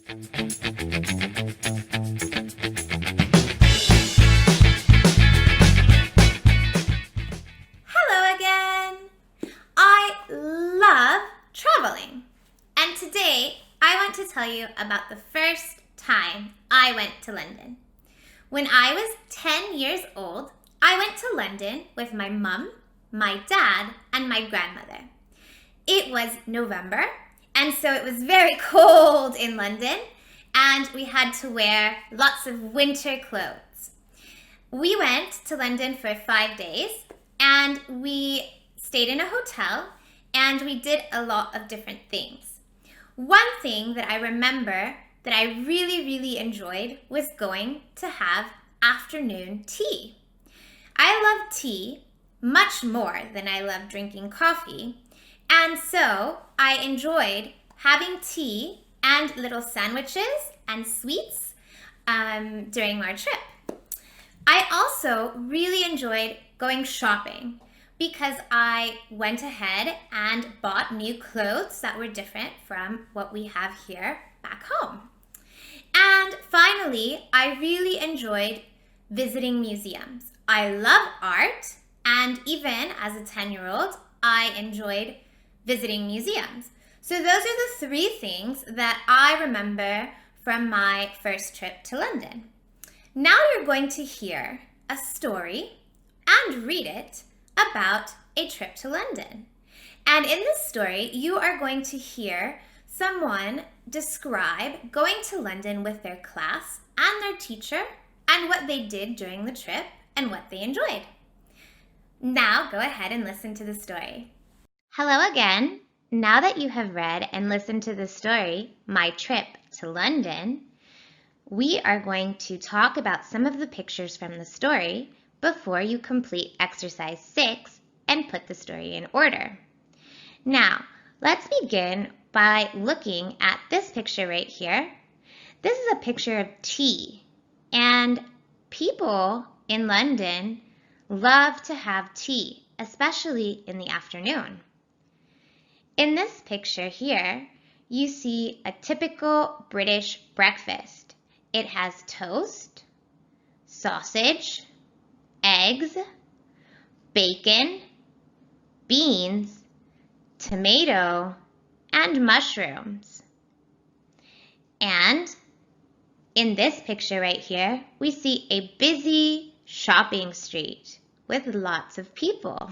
Hello again! I love traveling. And today I want to tell you about the first time I went to London. When I was 10 years old, I went to London with my mum, my dad, and my grandmother. It was November, and so it was very cold in London, and we had to wear lots of winter clothes. We went to London for 5 days, and we stayed in a hotel, and we did a lot of different things. One thing that I remember that I really enjoyed was going to have afternoon tea. I love tea much more than I love drinking coffee, and so I enjoyed having tea and little sandwiches and sweets during our trip. I also really enjoyed going shopping because I went ahead and bought new clothes that were different from what we have here back home. And finally, I really enjoyed visiting museums. I love art, and even as a 10-year-old, I enjoyed visiting museums. So those are the three things that I remember from my first trip to London. Now you're going to hear a story and read it about a trip to London. And in this story, you are going to hear someone describe going to London with their class and their teacher and what they did during the trip and what they enjoyed. Now go ahead and listen to the story. Hello again. Now that you have read and listened to the story, My Trip to London, we are going to talk about some of the pictures from the story before you complete exercise 6 and put the story in order. Now, let's begin by looking at this picture right here. This is a picture of tea, and people in London love to have tea, especially in the afternoon. In this picture here, you see a typical British breakfast. It has toast, sausage, eggs, bacon, beans, tomato, and mushrooms. And in this picture right here, we see a busy shopping street with lots of people.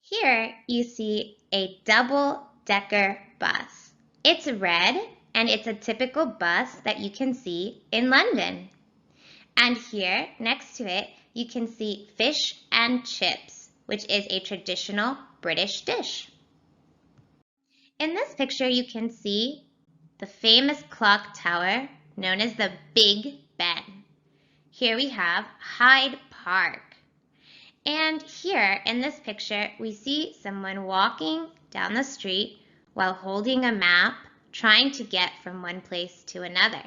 Here you see a double-decker bus. It's red, and it's a typical bus that you can see in London. And here, next to it, you can see fish and chips, which is a traditional British dish. In this picture, you can see the famous clock tower known as the Big Ben. Here we have Hyde Park. And here in this picture, we see someone walking down the street while holding a map, trying to get from one place to another.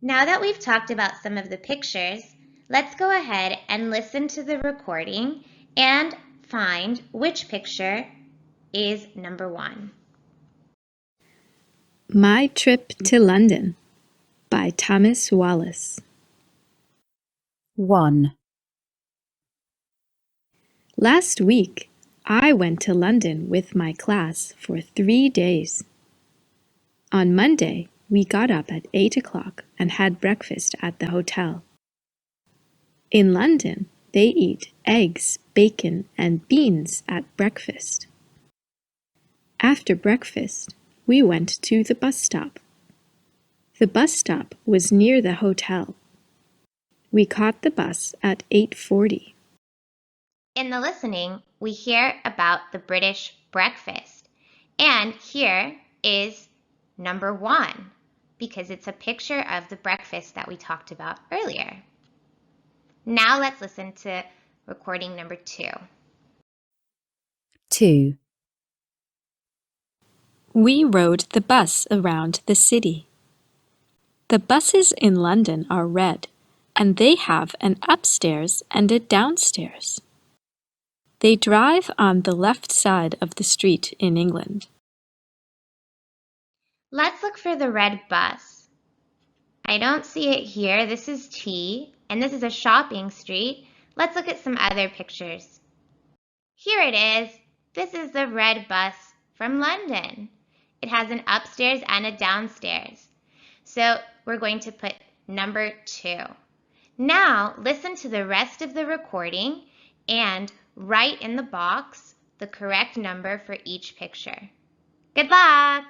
Now that we've talked about some of the pictures, let's go ahead and listen to the recording and find which picture is number 1. My Trip to London by Thomas Wallace. 1. Last week, I went to London with my class for 3 days. On Monday, we got up at 8 o'clock and had breakfast at the hotel. In London, they eat eggs, bacon, and beans at breakfast. After breakfast, we went to the bus stop. The bus stop was near the hotel. We caught the bus at 8:40. In the listening, we hear about the British breakfast. And here is number 1, because it's a picture of the breakfast that we talked about earlier. Now let's listen to recording number 2. 2. We rode the bus around the city. The buses in London are red, and they have an upstairs and a downstairs. They drive on the left side of the street in England. Let's look for the red bus. I don't see it here. This is T, and this is a shopping street. Let's look at some other pictures. Here it is. This is the red bus from London. It has an upstairs and a downstairs. So we're going to put number 2. Now listen to the rest of the recording and write in the box the correct number for each picture. Good luck!